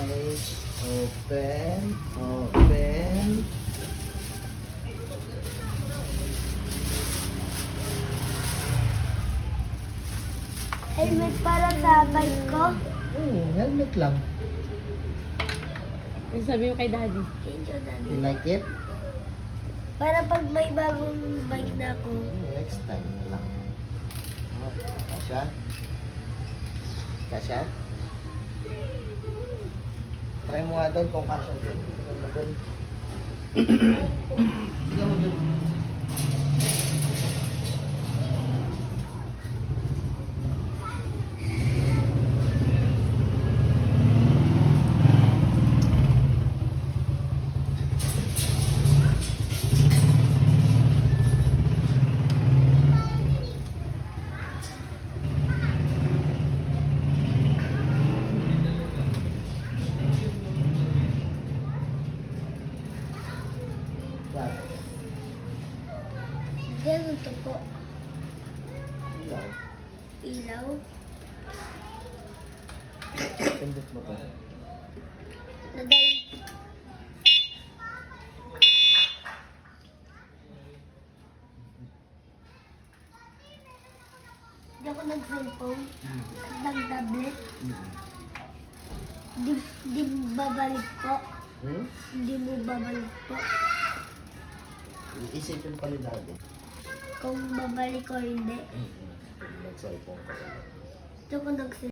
Open. Open. Helmet para sa bike ko. Helmet lang. Yung sabi mo kay daddy. Thank you, Daddy. You like it? Para pag may bagong bike na ako. Next time na lang. Kasha? Kasha? Try mo nga doon kung kasha doon. Tignan mo doon. Ganito po. Ilaw. Ilaw. Pindot mo to. Naday. Hindi ako nag-cellphone. Nag-tablet. Di babalik po. Hindi mo babalik po. Isipin pa rin natin. Kung babalik ko hindi. Nag-cellphone ka. Ito ko nag